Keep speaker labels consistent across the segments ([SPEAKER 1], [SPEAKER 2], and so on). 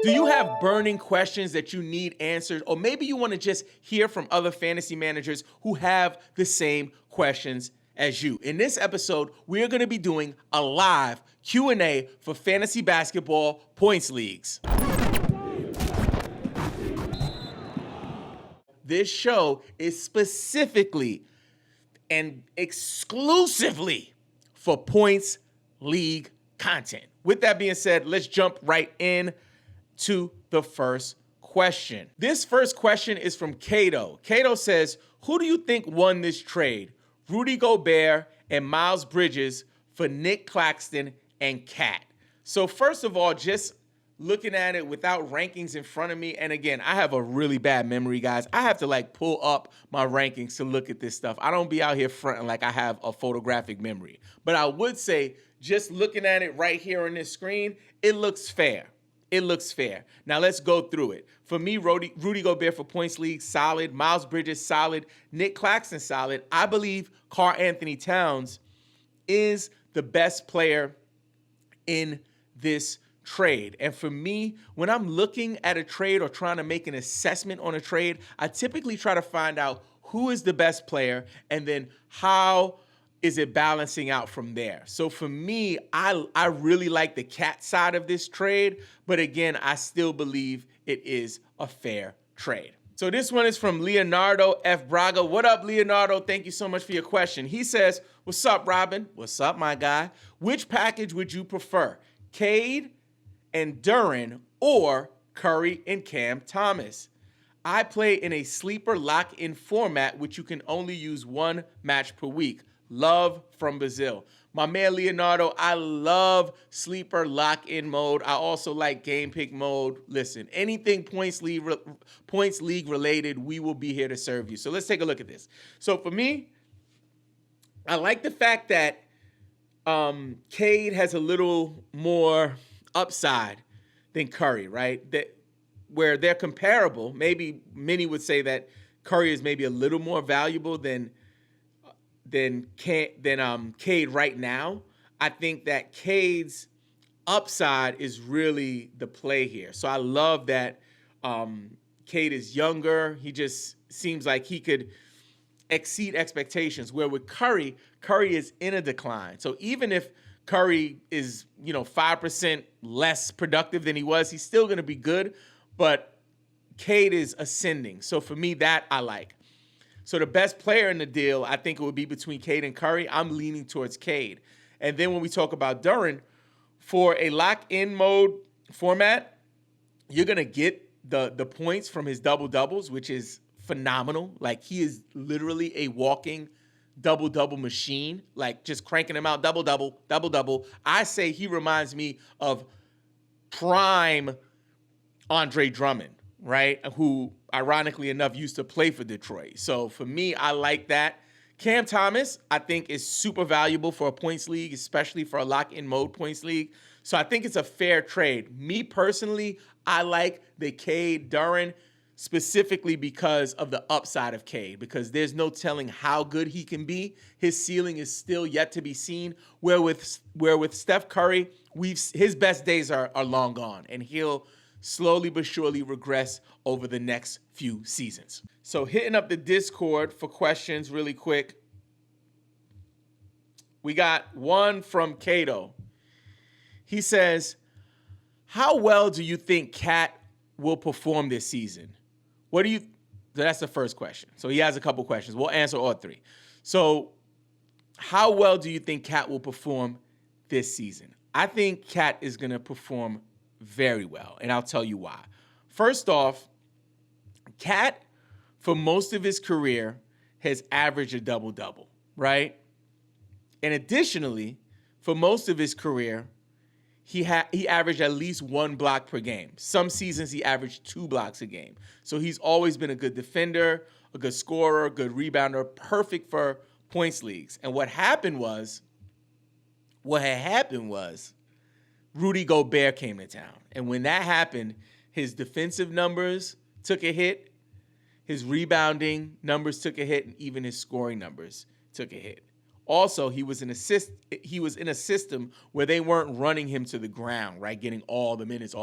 [SPEAKER 1] Do you have burning questions that you need answered? Or maybe you want to just hear from other fantasy managers who have the same questions as you. In this episode, we're going to be doing a live Q&A for fantasy basketball points leagues. This show is specifically and exclusively for points league content. With that being said, let's jump right in to the first question. This first question is from Cato. Cato says, who do you think won this trade? Rudy Gobert and Miles Bridges for Nick Claxton and Cat. So first of all, just looking at it without rankings in front of me, and again, I have a really bad memory, guys. I have to pull up my rankings to look at this stuff. I don't be out here fronting like I have a photographic memory. But I would say, just looking at it right here on this screen, it looks fair. It looks fair. Now let's go through it. For me, Rudy Gobert for points league, solid. Miles Bridges, solid. Nick Claxton, solid. I believe Karl-Anthony Towns is the best player in this trade. And for me, when I'm looking at a trade or trying to make an assessment on a trade, I typically try to find out who is the best player and then how is it balancing out from there. So for me, I really like the Cat side of this trade, but again, I still believe it is a fair trade. So this one is from Leonardo F. Braga. What up, Leonardo? Thank you so much for your question. He says, what's up, Robin? What's up, my guy? Which package would you prefer? Cade and Duren or Curry and Cam Thomas? I play in a sleeper lock-in format, which you can only use one match per week. Love from Brazil. My man Leonardo, I love sleeper lock-in mode. I also like game pick mode. Listen, anything points league related, we will be here to serve you. So let's take a look at this. So for me, I like the fact that Cade has a little more upside than Curry, right? Where they're comparable. Maybe many would say that Curry is maybe a little more valuable than Cade right now. I think that Cade's upside is really the play here. So I love that Cade is younger. He just seems like he could exceed expectations. Where with Curry is in a decline. So even if Curry is 5% less productive than he was, he's still going to be good. But Cade is ascending. So for me, that I like. So the best player in the deal, I think it would be between Cade and Curry. I'm leaning towards Cade. And then when we talk about Duren, for a lock-in mode format, you're going to get the points from his double-doubles, which is phenomenal. Like, he is literally a walking double-double machine, like just cranking him out, double-double, double-double. I say he reminds me of prime Andre Drummond, right? Who, ironically enough, used to play for Detroit. So for me, I like that. Cam Thomas, I think, is super valuable for a points league, especially for a lock-in mode points league. So I think it's a fair trade. Me personally, I like the Cade Duren specifically because of the upside of Cade, because there's no telling how good he can be. His ceiling is still yet to be seen. Where with Steph Curry, his best days are long gone, and he'll slowly but surely regress over the next few seasons. So hitting up the Discord for questions really quick. We got one from Cato. He says, how well do you think Cat will perform this season? That's the first question. So he has a couple questions. We'll answer all three. So how well do you think Cat will perform this season? I think Cat is going to perform very well, and I'll tell you why. First off, Cat, for most of his career, has averaged a double-double, right? And additionally, for most of his career, he averaged at least one block per game. Some seasons he averaged 2 blocks a game. So he's always been a good defender, a good scorer, good rebounder, perfect for points leagues. And what had happened was Rudy Gobert came to town. And when that happened, his defensive numbers took a hit, his rebounding numbers took a hit, and even his scoring numbers took a hit. Also, he was in a system where they weren't running him to the ground, right? Getting all the minutes.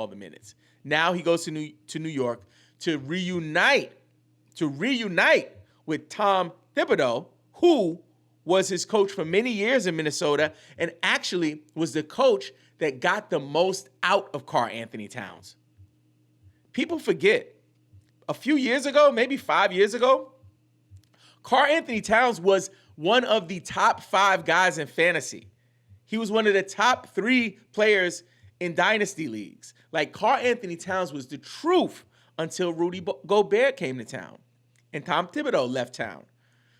[SPEAKER 1] Now he goes to New York to reunite with Tom Thibodeau, who was his coach for many years in Minnesota and actually was the coach that got the most out of Karl-Anthony Towns. People forget, a few years ago, maybe 5 years ago, Karl-Anthony Towns was one of the top 5 guys in fantasy. He was one of the top 3 players in dynasty leagues. Like, Karl-Anthony Towns was the truth until Rudy Gobert came to town and Tom Thibodeau left town.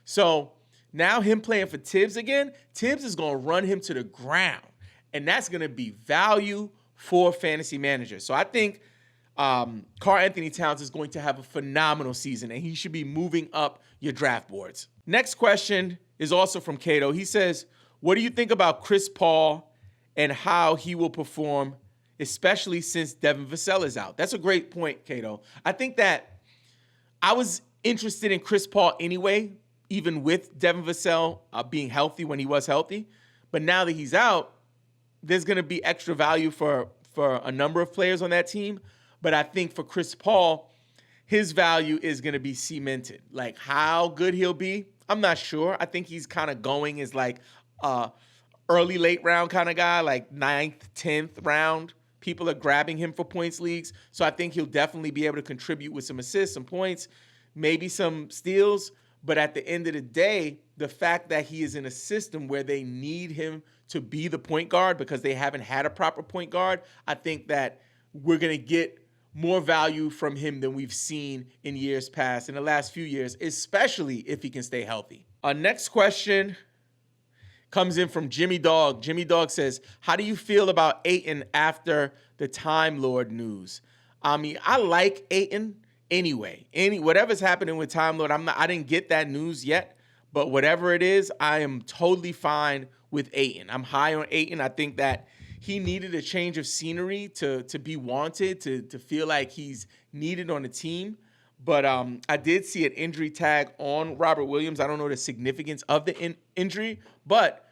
[SPEAKER 1] So now him playing for Tibbs again, Tibbs is going to run him to the ground. And that's going to be value for fantasy managers. So I think Karl-Anthony Towns is going to have a phenomenal season, and he should be moving up your draft boards. Next question is also from Cato. He says, what do you think about Chris Paul and how he will perform, especially since Devin Vassell is out? That's a great point, Cato. I think that I was interested in Chris Paul anyway, even with Devin Vassell being healthy when he was healthy. But now that he's out, there's going to be extra value for a number of players on that team. But I think for Chris Paul, his value is going to be cemented. Like, how good he'll be, I'm not sure. I think he's kind of going as like early, late round kind of guy, like 9th, 10th round. People are grabbing him for points leagues. So I think he'll definitely be able to contribute with some assists, some points, maybe some steals. But at the end of the day, the fact that he is in a system where they need him to be the point guard because they haven't had a proper point guard, I think that we're going to get more value from him than we've seen in years past, in the last few years, especially if he can stay healthy. Our next question comes in from Jimmy Dog. Jimmy Dog says, how do you feel about Ayton after the Time Lord news? I mean, I like Ayton anyway. Whatever's happening with Time Lord, I didn't get that news yet, but whatever it is, I am totally fine with Ayton. I'm high on Ayton. I think that he needed a change of scenery to be wanted, to feel like he's needed on the team. But I did see an injury tag on Robert Williams. I don't know the significance of the injury, but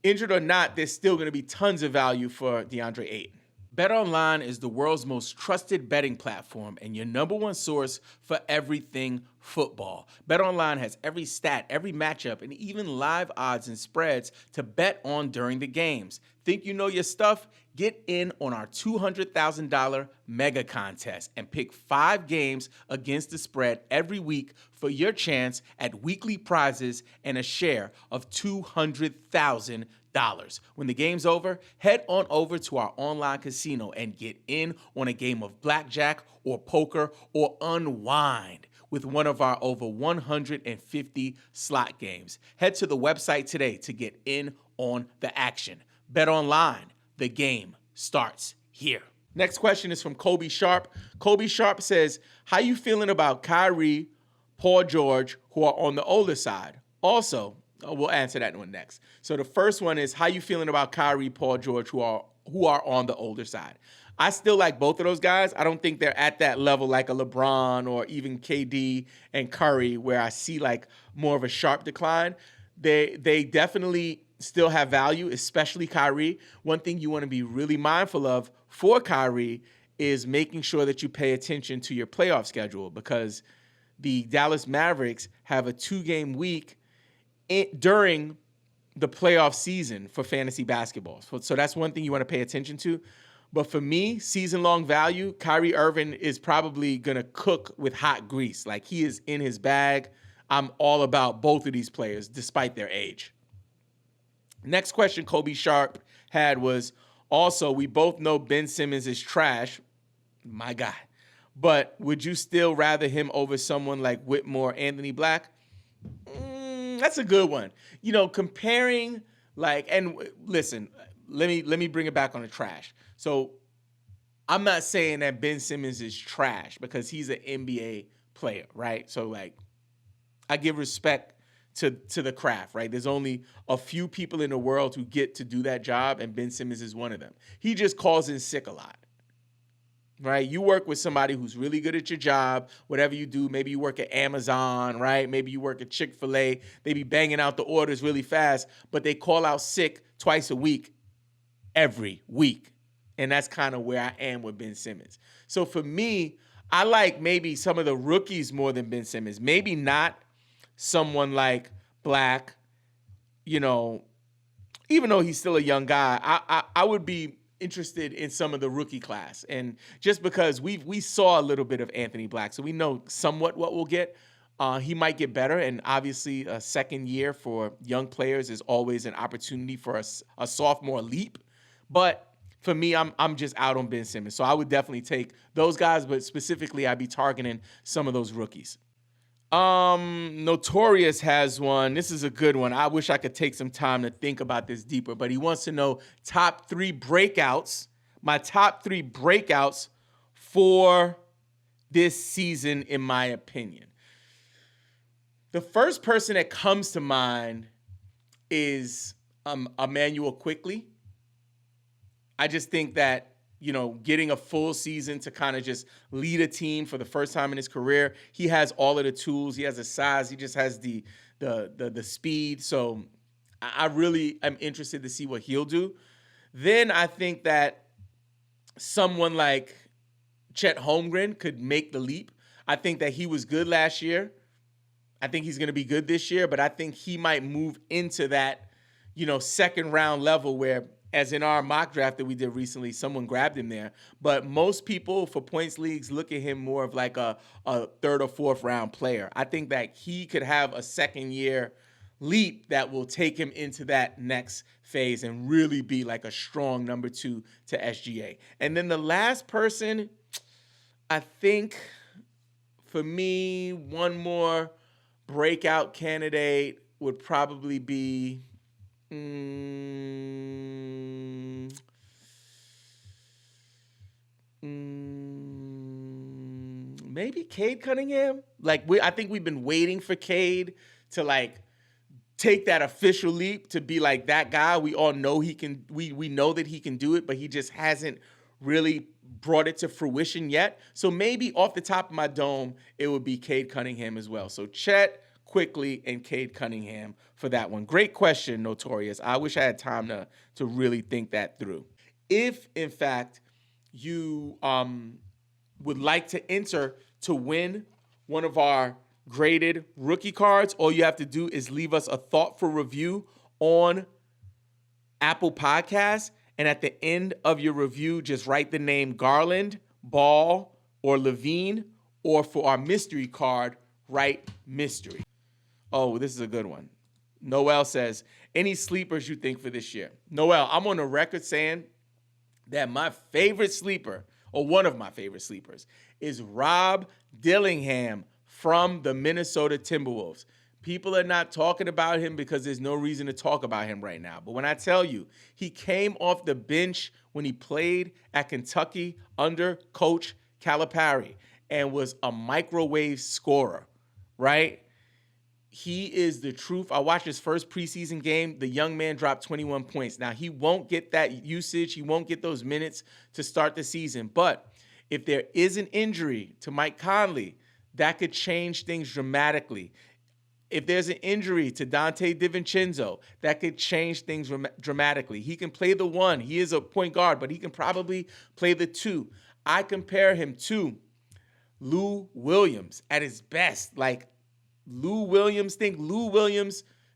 [SPEAKER 1] injured or not, there's still going to be tons of value for DeAndre Ayton. BetOnline is the world's most trusted betting platform and your number one source for everything football. BetOnline has every stat, every matchup, and even live odds and spreads to bet on during the games. Think you know your stuff? Get in on our $200,000 mega contest and pick 5 games against the spread every week for your chance at weekly prizes and a share of $200,000. When the game's over, head on over to our online casino and get in on a game of blackjack or poker or unwind with one of our over 150 slot games. Head to the website today to get in on the action. Bet online, the game starts here. Next question is from Kobe Sharp. Kobe Sharp says, how you feeling about Kyrie, Paul George, who are on the older side? Also, we'll answer that one next. So the first one is, how you feeling about Kyrie, Paul George, who are on the older side? I still like both of those guys. I don't think they're at that level like a LeBron or even KD and Curry, where I see like more of a sharp decline. They definitely still have value, especially Kyrie. One thing you want to be really mindful of for Kyrie is making sure that you pay attention to your playoff schedule, because the Dallas Mavericks have a 2-game week during the playoff season for fantasy basketball. So that's one thing you want to pay attention to. But for me, season-long value, Kyrie Irving is probably going to cook with hot grease. Like, he is in his bag. I'm all about both of these players, despite their age. Next question Kobe Sharp had was, also, we both know Ben Simmons is trash. My guy. But would you still rather him over someone like Whitmore, Anthony Black? That's a good one. You know, comparing and listen, let me bring it back on the trash. So I'm not saying that Ben Simmons is trash because he's an NBA player, right? So I give respect to the craft, right? There's only a few people in the world who get to do that job, and Ben Simmons is one of them. He just calls in sick a lot. right? You work with somebody who's really good at your job, whatever you do. Maybe you work at Amazon, right? Maybe you work at Chick-fil-A. They be banging out the orders really fast, but they call out sick twice a week, every week. And that's kind of where I am with Ben Simmons. So for me, I like maybe some of the rookies more than Ben Simmons. Maybe not someone like Black, you know, even though he's still a young guy, I would be interested in some of the rookie class. And just because we saw a little bit of Anthony Black, so we know somewhat what we'll get. He might get better, and obviously a second year for young players is always an opportunity for a sophomore leap. But for me, I'm just out on Ben Simmons. So I would definitely take those guys, but specifically I'd be targeting some of those rookies. Notorious has one. This is a good one. I wish I could take some time to think about this deeper, but he wants to know top 3 breakouts, my top 3 breakouts for this season, in my opinion. The first person that comes to mind is Immanuel Quickley. I just think that, you know, getting a full season to kind of just lead a team for the first time in his career, he has all of the tools. He has the size. He just has the speed. So I really am interested to see what he'll do. Then I think that someone like Chet Holmgren could make the leap. I think that he was good last year. I think he's going to be good this year, but I think he might move into that, you know, second round level where, as in our mock draft that we did recently, someone grabbed him there. But most people for points leagues look at him more of like a third or fourth round player. I think that he could have a second year leap that will take him into that next phase and really be like a strong number 2 to SGA. And then the last person, I think for me, one more breakout candidate would probably be maybe Cade Cunningham. I think we've been waiting for Cade to like take that official leap to be like that guy. We all know he can. We know that he can do it, but he just hasn't really brought it to fruition yet. So maybe off the top of my dome, it would be Cade Cunningham as well. So Chet, Quickly, and Cade Cunningham for that one. Great question, Notorious. I wish I had time to really think that through. If, in fact, you would like to enter to win one of our graded rookie cards, all you have to do is leave us a thoughtful review on Apple Podcasts. And at the end of your review, just write the name Garland, Ball, or Levine, or for our mystery card, write mystery. Oh, this is a good one. Noel says, any sleepers you think for this year? Noel, I'm on the record saying that my favorite sleeper, or one of my favorite sleepers, is Rob Dillingham from the Minnesota Timberwolves. People are not talking about him because there's no reason to talk about him right now. But when I tell you, he came off the bench when he played at Kentucky under Coach Calipari and was a microwave scorer, right? He is the truth. I watched his first preseason game. The young man dropped 21 points. Now, he won't get that usage. He won't get those minutes to start the season. But if there is an injury to Mike Conley, that could change things dramatically. If there's an injury to Dante DiVincenzo, that could change things dramatically. He can play the 1. He is a point guard, but he can probably play the 2. I compare him to Lou Williams at his best. Like Lou Williams,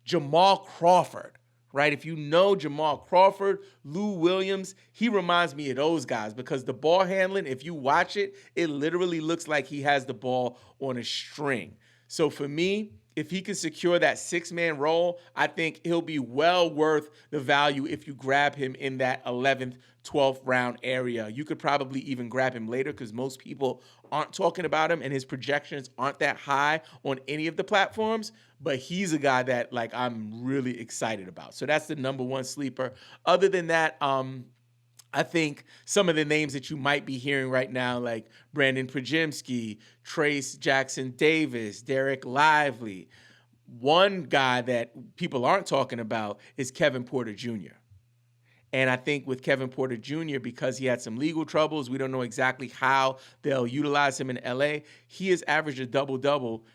[SPEAKER 1] Jamal Crawford, right? If you know Jamal Crawford, Lou Williams, he reminds me of those guys because the ball handling, if you watch it, it literally looks like he has the ball on a string. So for me, if he can secure that 6-man role, I think he'll be well worth the value if you grab him in that 11th, 12th round area. You could probably even grab him later because most people aren't talking about him and his projections aren't that high on any of the platforms, but he's a guy that like I'm really excited about. So that's the number 1 sleeper. Other than that, I think some of the names that you might be hearing right now, like Brandon Pajemski, Trace Jackson Davis, Derek Lively. One guy that people aren't talking about is Kevin Porter Jr. And I think with Kevin Porter Jr., because he had some legal troubles, we don't know exactly how they'll utilize him in LA. He has averaged a double-double.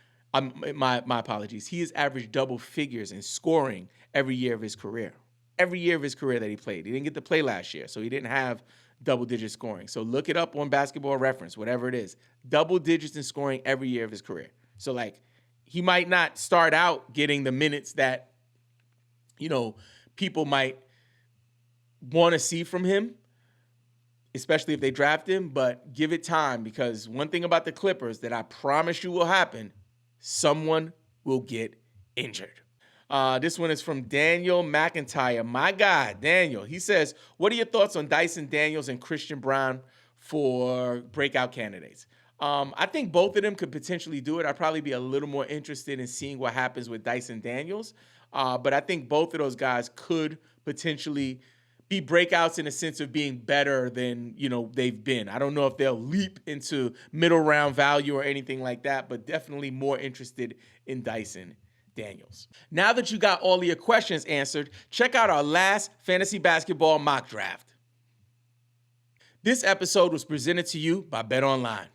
[SPEAKER 1] My apologies. He has averaged double figures in scoring every year of his career. Every year of his career that he played. He didn't get to play last year, so he didn't have double-digit scoring. So look it up on Basketball Reference, whatever it is. Double digits in scoring every year of his career. So, like, he might not start out getting the minutes that, people might want to see from him, especially if they draft him, but give it time, because one thing about the Clippers that I promise you will happen, someone will get injured. This one is from Daniel McIntyre. My guy, Daniel. He says, what are your thoughts on Dyson Daniels and Christian Braun for breakout candidates? I think both of them could potentially do it. I'd probably be a little more interested in seeing what happens with Dyson Daniels. But I think both of those guys could potentially be breakouts in a sense of being better than, they've been. I don't know if they'll leap into middle round value or anything like that, but definitely more interested in Dyson Daniels. Now that you got all of your questions answered, check out our last fantasy basketball mock draft. This episode was presented to you by BetOnline.